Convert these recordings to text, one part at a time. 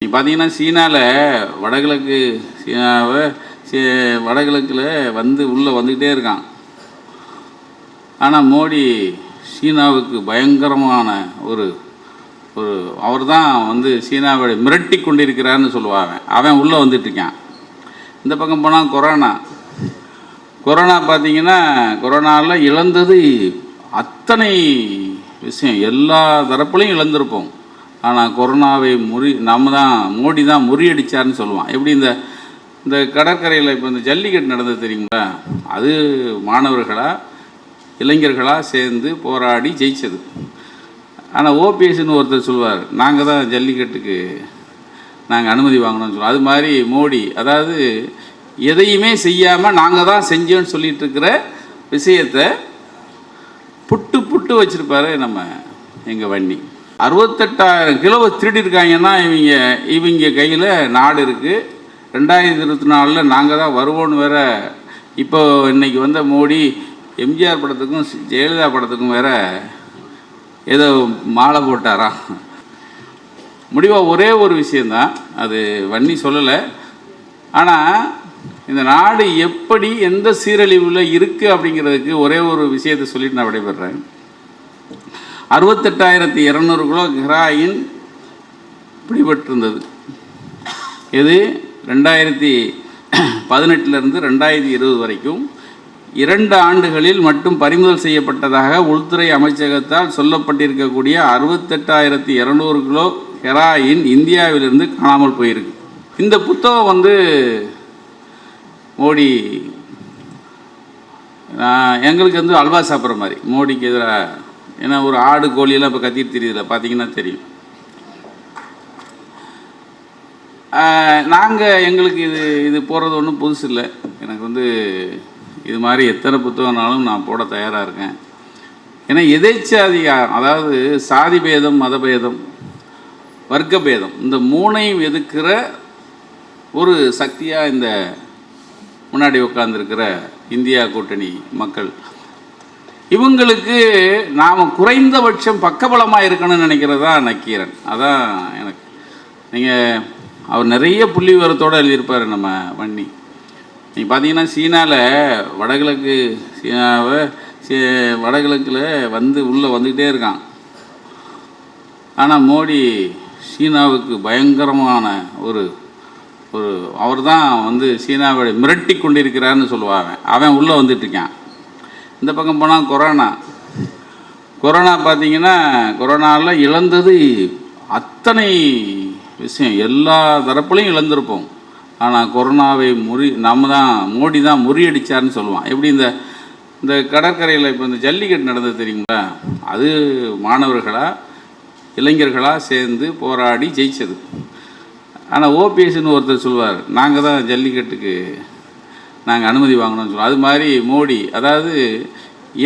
பார்த்தீங்கன்னா சீனாவில் வடகிழக்கில் உள்ளே வந்துக்கிட்டே இருக்கான். ஆனால் மோடி சீனாவுக்கு பயங்கரமான ஒரு அவர் தான் சீனாவை மிரட்டி கொண்டிருக்கிறான்னு சொல்லுவாங்க. அவன் உள்ளே வந்துட்டுருக்கான். இந்த பக்கம் போனால் கொரோனா பார்த்தீங்கன்னா கொரோனாவில் இழந்தது அத்தனை விஷயம், எல்லா தரப்புலையும் இழந்திருப்போம். ஆனால் கொரோனாவை மோடி தான் முறியடித்தார்னு சொல்லுவான். எப்படி இந்த கடற்கரையில் இப்போ இந்த ஜல்லிக்கட்டு நடந்தது தெரியுங்களா? அது மாணவர்களாக இளைஞர்களாக சேர்ந்து போராடி ஜெயிச்சது. ஆனால் ஓபிஎஸ்ன்னு ஒருத்தர் சொல்லுவார், நாங்கள் தான் ஜல்லிக்கட்டுக்கு நாங்கள் அனுமதி வாங்கணும்னு சொல்லுவோம். அது மாதிரி மோடி, அதாவது எதையுமே செய்யாமல் நாங்கள் தான் செஞ்சோன்னு சொல்லிகிட்டு இருக்கிற விஷயத்தை புட்டு வச்சுருப்பார் நம்ம எங்கள் வன்னி. 68,000 கிலோவை திருடிருக்காங்கன்னா இவங்க கையில் நாடு இருக்குது. 2024 நாங்கள் தான் வருவோன்னு வேற. இப்போ இன்றைக்கி வந்த மோடி எம்ஜிஆர் படத்துக்கும் ஜெயலலிதா படத்துக்கும் வேற ஏதோ மாலை போட்டாரா. முடிவாக ஒரே ஒரு விஷயந்தான், அது வன்னி சொல்லலை. ஆனால் இந்த நாடு எப்படி எந்த சீரழிவில் இருக்குது அப்படிங்கிறதுக்கு ஒரே ஒரு விஷயத்தை சொல்லிட்டு நான் விடைபெறேன். 68,200 கிலோ ஹெராயின் பிடிபட்டிருந்தது. இது 2018 2020 வரைக்கும் 2 ஆண்டுகளில் மட்டும் பறிமுதல் செய்யப்பட்டதாக உள்துறை அமைச்சகத்தால் சொல்லப்பட்டிருக்கக்கூடிய 68,200 கிலோ ஹெராயின் இந்தியாவிலிருந்து காணாமல் போயிருக்கு. இந்த புத்தகம் மோடி எங்களுக்கு அல்வா சாப்பிட்ற மாதிரி மோடிக்கு எதிராக. ஏன்னா ஒரு ஆடு கோழியெல்லாம் இப்போ கத்திட்டு தெரியுதுல, பார்த்தீங்கன்னா தெரியும். எங்களுக்கு இது போடுறது ஒன்றும் புதுசு இல்லை. எனக்கு இது மாதிரி எத்தனை புத்தகம்னாலும் நான் போட தயாராக இருக்கேன். ஏன்னா எதேச்சாதிகாரம், அதாவது சாதி பேதம், மதபேதம், வர்க்க பேதம், இந்த மூணையும் எதிர்க்கிற ஒரு சக்தியாக இந்த முன்னாடி உட்கார்ந்துருக்கிற இந்தியா கூட்டணி மக்கள், இவங்களுக்கு நாம் குறைந்தபட்சம் பக்கபலமாக இருக்கணும்னு நினைக்கிறது தான் நக்கீரன். அதான் எனக்கு. அவர் நிறைய புள்ளி விவரத்தோடு எழுதியிருப்பார் நம்ம வன்னி. நீங்கள் பார்த்தீங்கன்னா சீனாவில் வடகிழக்கில் உள்ளே வந்துக்கிட்டே இருக்கான். ஆனால் மோடி சீனாவுக்கு பயங்கரமான அவர் தான் சீனாவை மிரட்டி கொண்டிருக்கிறான்னு சொல்லுவாங்க. அவன் உள்ளே வந்துட்டுருக்கான். இந்த பக்கம் போனால் கொரோனா பார்த்தீங்கன்னா கொரோனாவில் இழந்தது அத்தனை விஷயம், எல்லா தரப்புலையும் இழந்திருப்போம். ஆனால் கொரோனாவை மோடி தான் முறியடித்தார்னு சொல்லுவான். எப்படி இந்த கடற்கரையில் இப்போ இந்த ஜல்லிக்கட்டு நடந்தது தெரியுங்களா? அது மாணவர்களாக இளைஞர்களாக சேர்ந்து போராடி ஜெயிச்சது. ஆனால் ஓபிஎஸ்ன்னு ஒருத்தர் சொல்லுவார், நாங்கள் தான் ஜல்லிக்கட்டுக்கு நாங்கள் அனுமதி வாங்கணும்னு சொல்லுவோம். அது மாதிரி மோடி, அதாவது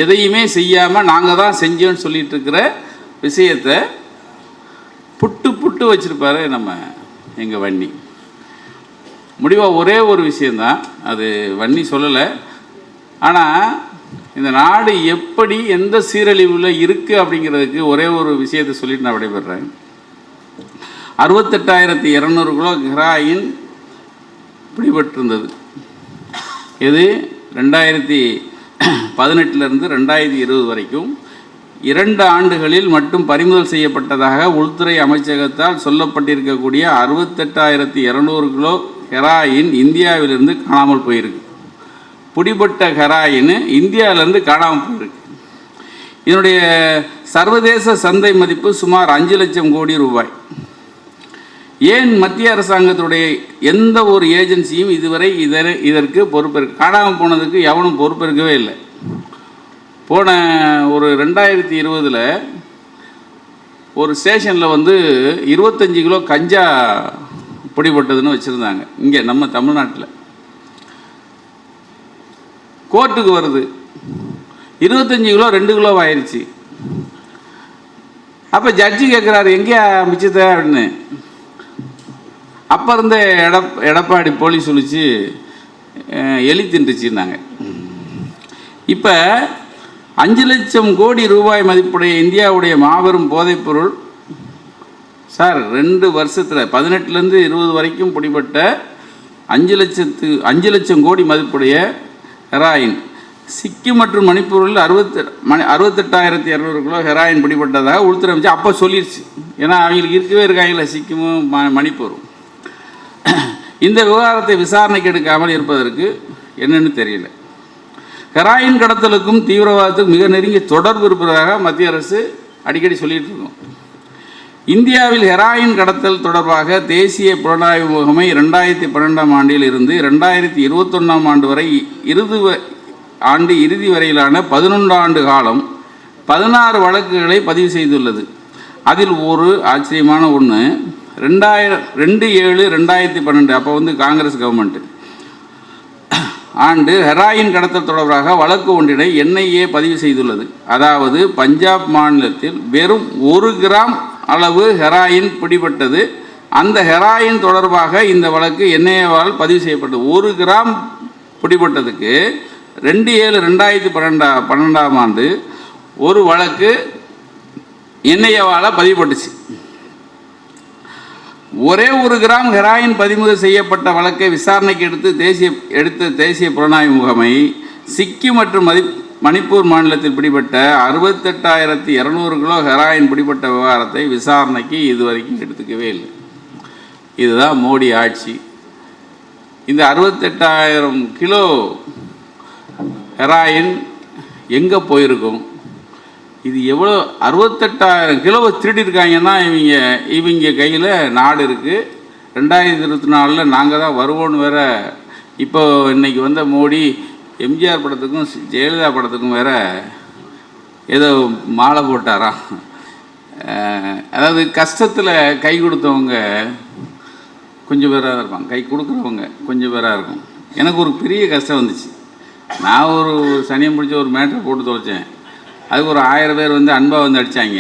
எதையுமே செய்யாமல் நாங்கள் தான் செஞ்சோன்னு சொல்லிகிட்டு இருக்கிற விஷயத்தை புட்டு வச்சுருப்பார் நம்ம எங்கள் வன்னி. முடிவாக ஒரே ஒரு விஷயந்தான், அது வன்னி சொல்லலை. ஆனால் இந்த நாடு எப்படி எந்த சீரழிவில் இருக்குது அப்படிங்கிறதுக்கு ஒரே ஒரு விஷயத்தை சொல்லிட்டு நான் விடைபெறேன். 68,200 கிலோ ஹெராயின் பிடிபட்டிருந்தது. இது 2018 2020 வரைக்கும் 2 ஆண்டுகளில் மட்டும் பறிமுதல் செய்யப்பட்டதாக உள்துறை அமைச்சகத்தால் சொல்லப்பட்டிருக்கக்கூடிய 68,200 கிலோ ஹெராயின் இந்தியாவிலிருந்து காணாமல் போயிருக்கு. பிடிபட்ட ஹெராயின் இந்தியாவிலிருந்து காணாமல் போயிருக்கு. இதனுடைய சர்வதேச சந்தை மதிப்பு சுமார் 5 லட்சம் கோடி ரூபாய். ஏன் மத்திய அரசாங்கத்துடைய எந்த ஒரு ஏஜென்சியும் இதுவரை இதற்கு பொறுப்பேற்க, காணாமல் போனதுக்கு எவனும் பொறுப்பேற்கவே இல்லை. போன ஒரு 2020 ஒரு ஸ்டேஷனில் 25 கிலோ கஞ்சா பிடிபட்டதுன்னு வச்சுருந்தாங்க. இங்கே நம்ம தமிழ்நாட்டில் கோர்ட்டுக்கு வருது, 25 கிலோ 2 கிலோ ஆயிடுச்சு. அப்போ ஜட்ஜி கேட்குறாரு, எங்கே மிச்சத்தை அப்படின்னு. அப்போ இருந்த எடப்பாடி போலீஸ் சொல்லிச்சு, எலி தின்றுச்சுன்னாங்க. இப்போ 5 லட்சம் கோடி ரூபாய் மதிப்புடைய இந்தியாவுடைய மாபெரும் போதைப்பொருள் சார் 2 வருஷத்தில் 18லேருந்து 20 வரைக்கும் பிடிபட்ட 5 லட்சம் கோடி மதிப்புடைய ஹெராயின், சிக்கிம் மற்றும் மணிப்பூரில் 68,200 கிலோ ஹெராயின் பிடிபட்டதாக உள்துறை அமைச்சர் அப்போ சொல்லிடுச்சு. ஏன்னா அவங்களுக்கு இருக்கவே இருக்காங்களே சிக்கிமும் மணிப்பூரும். இந்த விவகாரத்தை விசாரணைக்கு எடுக்காமல் இருப்பதற்கு என்னன்னு தெரியல. ஹெராயின் கடத்தலுக்கும் தீவிரவாதத்துக்கும் மிக நெருங்கிய தொடர்பு இருப்பதாக மத்திய அரசு அடிக்கடி சொல்லிட்டு இருக்கோம். இந்தியாவில் ஹெராயின் கடத்தல் தொடர்பாக தேசிய புலனாய்வு முகமை 2012ஆம் ஆண்டில் இருந்து 2021ஆம் ஆண்டு வரை இறுதி வரையிலான 11 ஆண்டு காலம் 16 வழக்குகளை பதிவு செய்துள்ளது. அதில் ஒரு ஆச்சரியமான ஒன்று, 2/7/2012 அப்போ காங்கிரஸ் கவர்மெண்ட் ஆண்டு ஹெராயின் கடத்தல் தொடர்பாக வழக்கு ஒன்றினை NIA பதிவு செய்துள்ளது. அதாவது பஞ்சாப் மாநிலத்தில் வெறும் 1 கிராம் அளவு ஹெராயின் பிடிபட்டது. அந்த ஹெராயின் தொடர்பாக இந்த வழக்கு NIAவால் பதிவு செய்யப்பட்டது. 1 கிராம் பிடிபட்டதுக்கு 2/7/2012ஆம் ஆண்டு ஒரு வழக்கு NIAவால் பதிவுபட்டுச்சு. ஒரே 1 கிராம் ஹெராயின் பறிமுதல் செய்யப்பட்ட வழக்கை விசாரணைக்கு எடுத்த தேசிய புலனாய்வு முகமை சிக்கிம் மற்றும் மணிப்பூர் மாநிலத்தில் பிடிபட்ட 68,200 கிலோ ஹெராயின் பிடிபட்ட விவகாரத்தை விசாரணைக்கு இதுவரைக்கும் எடுத்துக்கவே இல்லை. இதுதான் மோடி ஆட்சி. இந்த 68,000 கிலோ ஹெராயின் எங்கே போயிருக்கும்? இது எவ்வளோ 68,000 கிலோவை திருடிருக்காங்கன்னா இவங்க கையில் நாடு இருக்குது. 2024 நாங்கள் தான் வருவோன்னு வேற. இப்போ இன்றைக்கி வந்த மோடி எம்ஜிஆர் படத்துக்கும் ஜெயலலிதா படத்துக்கும் வேற ஏதோ மாலை போட்டாராம். அதாவது கஷ்டத்தில் கை கொடுத்தவங்க கொஞ்சம் பேராக இருப்பாங்க, கை கொடுக்குறவங்க கொஞ்சம் பேராக இருக்கும். எனக்கு ஒரு பெரிய கஷ்டம் வந்துச்சு. நான் ஒரு சனியம் பிடிச்ச ஒரு மேட்டரை போட்டு தொலைச்சேன். அதுக்கு ஒரு 1000 பேர் அன்பாக அடித்தாங்க.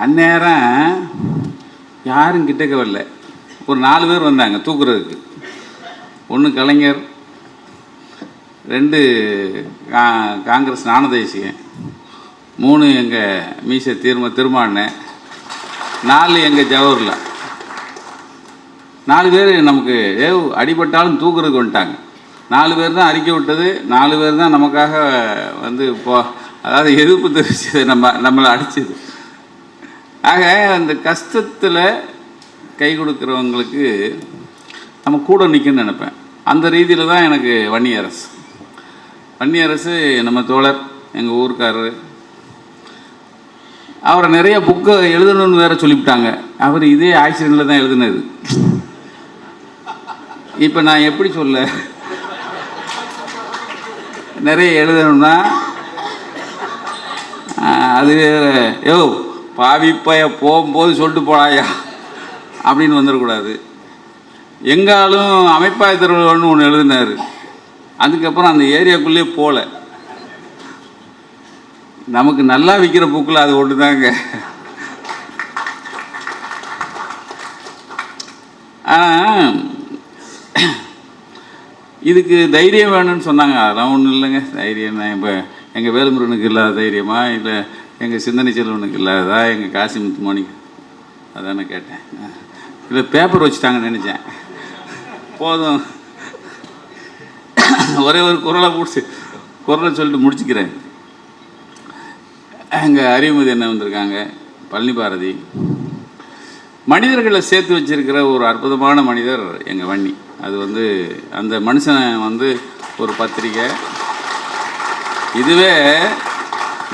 அந்நேரம் யாரும் கிட்டக்க வரல. ஒரு 4 பேர் வந்தாங்க தூக்குறதுக்கு. 1 கலைஞர், 2 காங்கிரஸ் ஞானதேசிகன், 3 எங்கள் மீசை திருமாண்ணன், 4 எங்கள் ஜவஹர்லால். 4 பேர் நமக்கு அடிபட்டாலும் தூக்குறதுக்கு வந்துட்டாங்க. 4 பேர் தான் அறிக்கை விட்டது. 4 பேர் தான் நமக்காக அதாவது எதிர்ப்பு தெரிவிச்சது, நம்மளை அடிச்சது. ஆக அந்த கஷ்டத்தில் கை கொடுக்குறவங்களுக்கு நம்ம கூட நிற்கணும்னு நினைப்பேன். அந்த ரீதியில் தான் எனக்கு வன்னியரசு நம்ம தோழர், எங்கள் ஊருக்காரரு. அவரை நிறைய புக்கை எழுதணும்னு வேற சொல்லிவிட்டாங்க. அவர் இதே ஆக்சிடெண்ட்டில் தான் எழுதுனது. இப்போ நான் எப்படி சொல்ல, நிறைய எழுதணும்னா அது பாவிப்பைய போகும்போது சொல்லிட்டு போடாயா அப்படின்னு வந்துடக்கூடாது. எங்காலும் அமைப்பாய் தருவன்னு ஒன்று எழுதினார். அதுக்கப்புறம் அந்த ஏரியாக்குள்ளேயே போகல. நமக்கு நல்லா விற்கிற புக்கில் அது ஒன்று தாங்க. இதுக்கு தைரியம் வேணும்னு சொன்னாங்க. அதெல்லாம் ஒன்றும் இல்லைங்க. தைரியம் தான் இப்போ எங்கள் வேலுமுருகனுக்கு இல்லாத தைரியமா, இல்லை எங்கள் சிந்தனை செல்வனுக்கு இல்லாததா, எங்கள் காசி முத்துமாணிக்கு அதானே கேட்டேன். இல்லை பேப்பர் வச்சுட்டாங்கன்னு நினச்சேன். போதும், ஒரே ஒரு குரலை சொல்லிட்டு முடிச்சுக்கிறேன். எங்கள் அறிவுமதி என்ன வந்திருக்காங்க, பழனி பாரதி. மனிதர்களை சேர்த்து வச்சிருக்கிற ஒரு அற்புதமான மனிதர் எங்கள் வன்னி. அது அந்த மனுஷன் ஒரு பத்திரிக்கை. இதுவே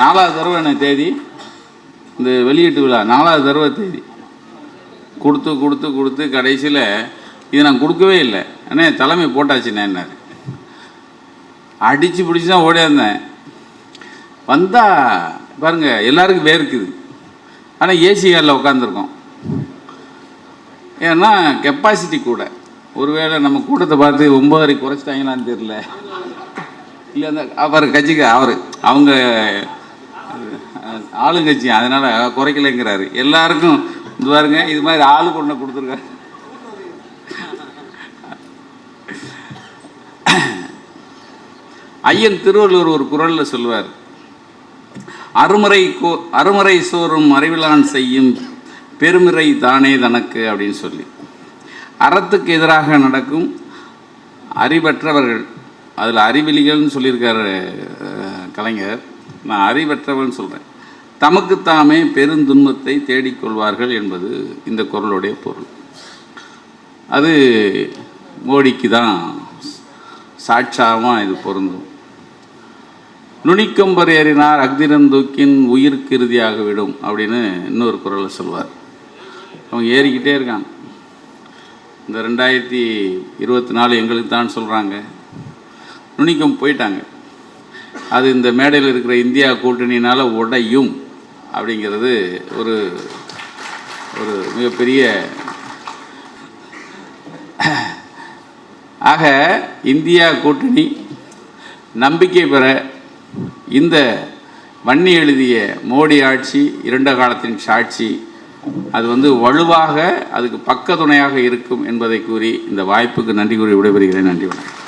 4வது தடவை என்ன தேதி, இந்த வெளியீட்டு விழா 4வது தடவை தேதி கொடுத்து கடைசியில் இது நான் கொடுக்கவே இல்லை. அண்ணே தலைமை போட்டாச்சுண்ணே என்னார். அடித்து பிடிச்சி தான் ஓடியாந்தேன். வந்தால் பாருங்கள் எல்லாருக்கும் வேர்க்குது. ஆனால் ஏசி காரில் உட்காந்துருக்கோம். ஏன்னா கெப்பாசிட்டி கூட. ஒருவேளை நம்ம கூட்டத்தை பார்த்து 9:30 குறைச்சிட்டாங்களான்னு தெரியல. இல்லை அந்த அவர் கட்சிக்கு அவங்க ஆளுங்கட்சி, அதனால் குறைக்கலைங்கிறாரு. எல்லாருக்கும் இது பாருங்க, இது மாதிரி ஆளுக்கு ஒன்று கொடுத்துருக்காரு. ஐயன் திருவள்ளுவர் ஒரு குறளில் சொல்லுவார், அருமறை சோறும் அறிவிலான் செய்யும் பெருமிறை தானே தனக்கு அப்படின்னு சொல்லி, அறத்துக்கு எதிராக நடக்கும் அறிவற்றவர்கள், அதில் அறிவிலிகள்னு சொல்லியிருக்கார் கலைஞர், நான் அறிவற்றவர்கள்னு சொல்கிறேன், தமக்குத்தாமே பெருந்துன்பத்தை தேடிக்கொள்வார்கள் என்பது இந்த குறளுடைய பொருள். அது மோடிக்கு தான் சாட்சாமாக இது பொருந்தும். நுனிக்கொம்பர் ஏறினார் அக்திரந்தூக்கின் உயிருக்கு இறுதியாக விடும் அப்படின்னு இன்னொரு குறளை சொல்வார். அவங்க ஏறிக்கிட்டே இருக்காங்க. இந்த 2024 எங்களுக்கு தான் சொல்கிறாங்க, நுனிக்கம் போயிட்டாங்க. அது இந்த மேடையில் இருக்கிற இந்தியா கூட்டணியினால் உடையும் அப்படிங்கிறது ஒரு ஒரு மிகப்பெரிய. ஆக இந்தியா கூட்டணி நம்பிக்கை பெற இந்த வன்னி எழுதிய மோடி ஆட்சி இரண்ட காலத்தின் சாட்சி, அது வலுவாக அதுக்கு பக்க துணையாக இருக்கும் என்பதை கூறி இந்த வாய்ப்புக்கு நன்றி கூறி விடைபெறுகிறேன். நன்றி வணக்கம்.